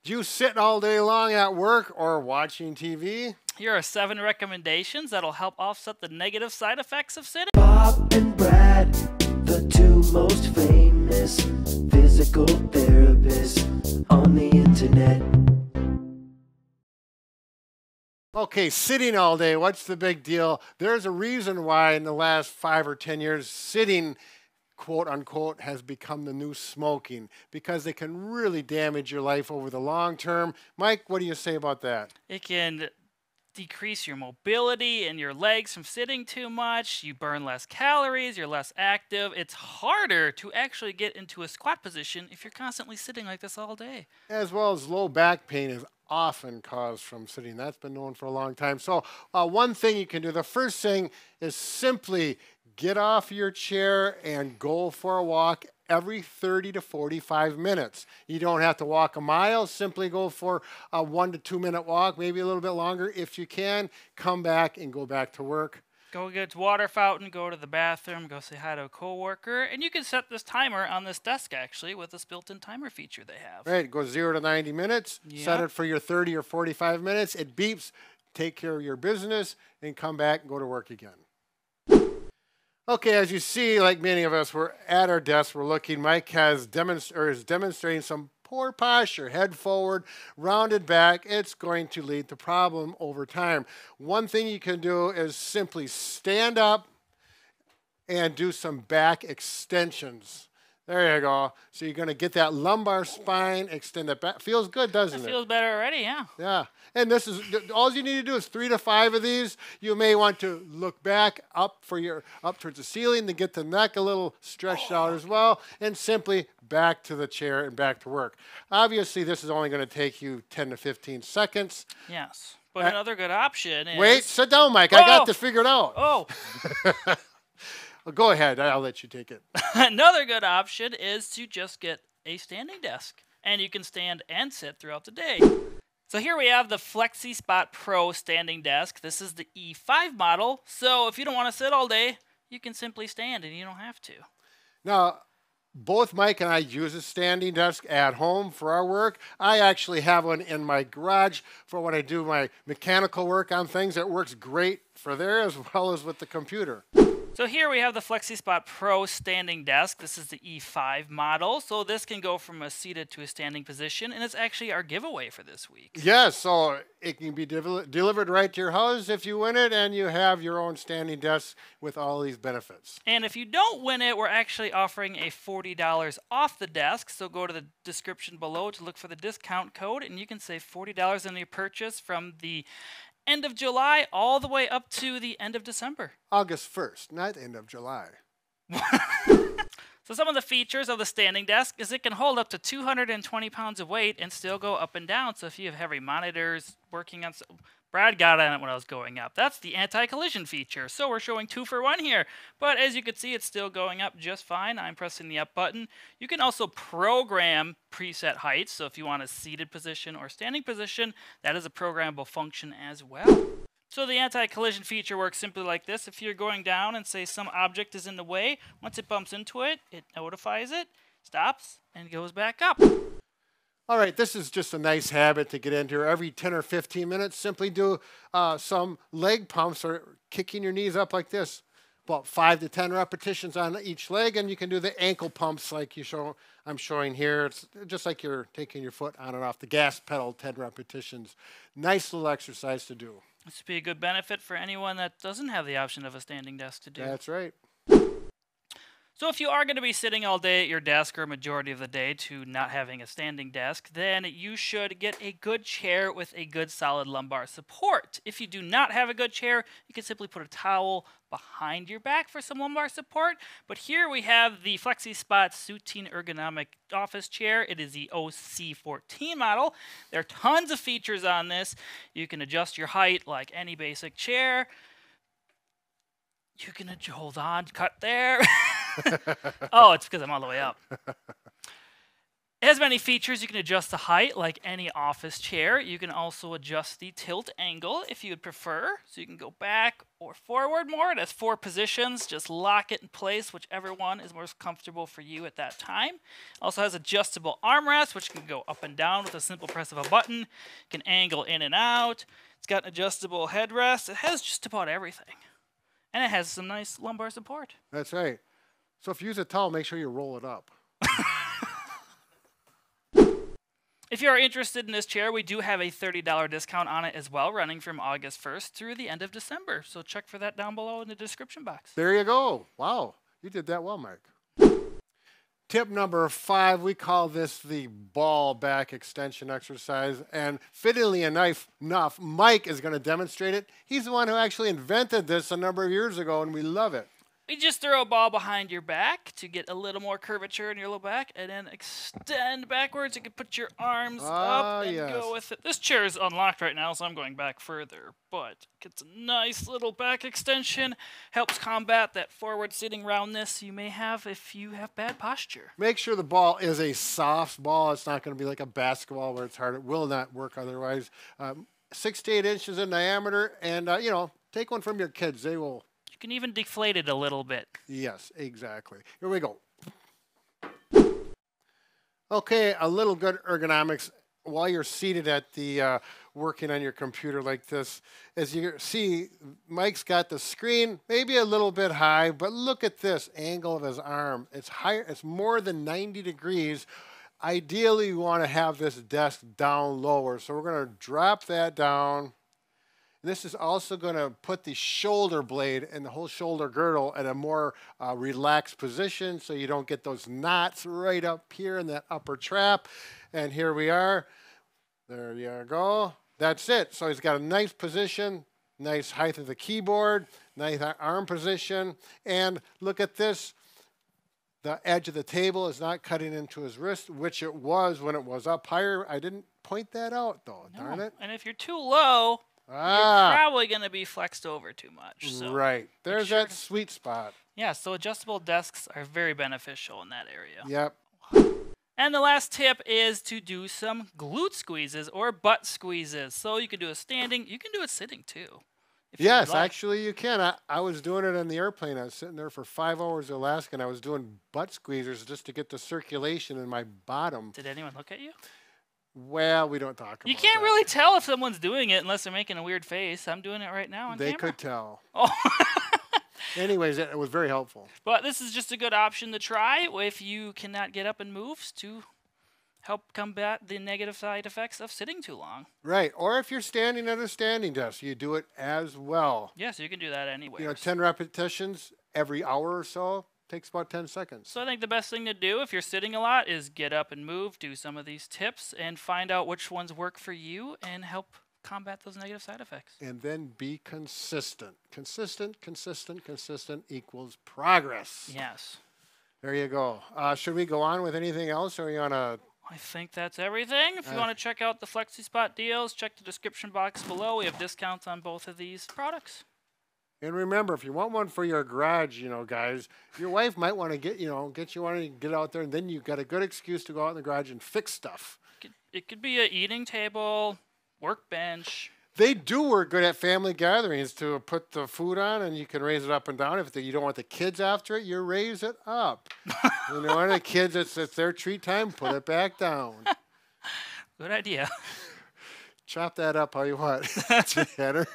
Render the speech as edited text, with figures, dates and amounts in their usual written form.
Do you sit all day long at work or watching TV? Here are 7 recommendations that'll help offset the negative side effects of sitting. Bob and Brad, the 2 most famous physical therapists on the internet. Okay, sitting all day, what's the big deal? There's a reason why in the last 5 or 10 years, sitting, quote unquote, has become the new smoking because it can really damage your life over the long term. Mike, what do you say about that? It can decrease your mobility in your legs from sitting too much. You burn less calories, you're less active. It's harder to actually get into a squat position if you're constantly sitting like this all day. As well as low back pain is often caused from sitting. That's been known for a long time. So one thing you can do, the first thing is simply get off your chair and go for a walk every 30 to 45 minutes. You don't have to walk a mile. Simply go for a 1 to 2 minute walk, maybe a little bit longer if you can. Come back and go back to work. Go get to water fountain, go to the bathroom, go say hi to a coworker, and you can set this timer on this desk actually with this built-in timer feature they have. Right, go 0 to 90 minutes. Yep. Set it for your 30 or 45 minutes. It beeps. Take care of your business and come back and go to work again. Okay, as you see, like many of us, we're at our desk, we're looking. Mike is demonstrating some poor posture, head forward, rounded back. It's going to lead to problem over time. One thing you can do is simply stand up and do some back extensions. There you go. So you're going to get that lumbar spine, extend it back. Feels good, doesn't it? It feels better already, yeah. Yeah. And this is all you need to do is 3 to 5 of these. You may want to look back up towards the ceiling to get the neck a little stretched out as well, and simply back to the chair and back to work. Obviously, this is only going to take you 10 to 15 seconds. Yes. But another good option is... Wait, sit down, Mike. I got this figured out. Oh. Well, go ahead. I'll let you take it. Another good option is to just get a standing desk, and you can stand and sit throughout the day. So here we have the Flexispot Pro standing desk. This is the E5 model, so if you don't want to sit all day, you can simply stand and you don't have to. Now, both Mike and I use a standing desk at home for our work. I actually have one in my garage for when I do my mechanical work on things. It works great for there as well as with the computer. So here we have the Flexispot Pro standing desk. This is the E5 model. So this can go from a seated to a standing position, and it's actually our giveaway for this week. Yes, so it can be delivered right to your house if you win it, and you have your own standing desk with all these benefits. And if you don't win it, we're actually offering a $40 off the desk. So go to the description below to look for the discount code, and you can save $40 on your purchase from the end of July all the way up to the end of December. August 1st, not end of July. So some of the features of the standing desk is it can hold up to 220 pounds of weight and still go up and down. So if you have heavy monitors working on... Brad got on it when I was going up. That's the anti-collision feature. So we're showing 2 for 1 here. But as you can see, it's still going up just fine. I'm pressing the up button. You can also program preset heights. So if you want a seated position or standing position, that is a programmable function as well. So the anti-collision feature works simply like this. If you're going down and say some object is in the way, once it bumps into it, it notifies it, stops, and goes back up. All right, this is just a nice habit to get into. Every 10 or 15 minutes, simply do some leg pumps or kicking your knees up like this. About 5 to 10 repetitions on each leg, and you can do the ankle pumps like I'm showing here. It's just like you're taking your foot on and off the gas pedal, 10 repetitions. Nice little exercise to do. This would be a good benefit for anyone that doesn't have the option of a standing desk to do. That's right. So if you are going to be sitting all day at your desk or a majority of the day to not having a standing desk, then you should get a good chair with a good solid lumbar support. If you do not have a good chair, you can simply put a towel behind your back for some lumbar support. But here we have the Flexispot Soutine Ergonomic Office Chair. It is the OC14 model. There are tons of features on this. You can adjust your height like any basic chair. You can hold on, cut there. Oh, it's because I'm all the way up. It has many features. You can adjust the height like any office chair. You can also adjust the tilt angle if you would prefer. So you can go back or forward more. It has 4 positions. Just lock it in place, whichever one is most comfortable for you at that time. Also has adjustable armrests, which can go up and down with a simple press of a button. You can angle in and out. It's got an adjustable headrest. It has just about everything. And it has some nice lumbar support. That's right. So if you use a towel, make sure you roll it up. If you are interested in this chair, we do have a $30 discount on it as well, running from August 1st through the end of December. So check for that down below in the description box. There you go. Wow. You did that well, Mike. Tip number 5, we call this the ball back extension exercise. And fittingly enough, Mike is going to demonstrate it. He's the one who actually invented this a number of years ago, and we love it. You just throw a ball behind your back to get a little more curvature in your low back, and then extend backwards. You can put your arms up and go with it. This chair is unlocked right now, so I'm going back further, but it's a nice little back extension. Helps combat that forward sitting roundness you may have if you have bad posture. Make sure the ball is a soft ball. It's not going to be like a basketball where it's hard. It will not work otherwise. 6 to 8 inches in diameter, and, you know, take one from your kids. They will... You can even deflate it a little bit. Yes, exactly. Here we go. Okay, a little good ergonomics while you're seated at the working on your computer like this. As you see, Mike's got the screen maybe a little bit high, but look at this angle of his arm. It's higher. It's more than 90 degrees. Ideally, you want to have this desk down lower. So we're going to drop that down. This is also going to put the shoulder blade and the whole shoulder girdle at a more relaxed position so you don't get those knots right up here in that upper trap. And here we are. There you go. That's it. So he's got a nice position, nice height of the keyboard, nice arm position. And look at this. The edge of the table is not cutting into his wrist, which it was when it was up higher. I didn't point that out, though. No. Darn it. And if you're too low... You're probably going to be flexed over too much. So right. There's that sweet spot. Yeah, so adjustable desks are very beneficial in that area. Yep. And the last tip is to do some glute squeezes or butt squeezes. So you can do it standing. You can do it sitting, too. Yes, actually you can. I was doing it on the airplane. I was sitting there for 5 hours in Alaska, and I was doing butt squeezers just to get the circulation in my bottom. Did anyone look at you? Well, we don't talk about that. You can't really tell if someone's doing it unless they're making a weird face. I'm doing it right now on camera. They could tell. Oh. Anyways, it was very helpful. But this is just a good option to try if you cannot get up and move to help combat the negative side effects of sitting too long. Right. Or if you're standing at a standing desk, you do it as well. Yes, you can do that anywhere. You know, 10 repetitions every hour or so. Takes about 10 seconds. So I think the best thing to do if you're sitting a lot is get up and move, do some of these tips, and find out which ones work for you and help combat those negative side effects. And then be consistent. Consistent equals progress. Yes. There you go. Should we go on with anything else, or are you on a... I think that's everything. If you want to check out the Flexispot deals, check the description box below. We have discounts on both of these products. And remember, if you want one for your garage, you know, guys, your wife might want to get you one and get out there, and then you've got a good excuse to go out in the garage and fix stuff. It could be an eating table, workbench. They do work good at family gatherings to put the food on, and you can raise it up and down. If you don't want the kids after it, you raise it up. You know, and the kids, it's their treat time, put it back down. Good idea. Chop that up how you want. Tanner.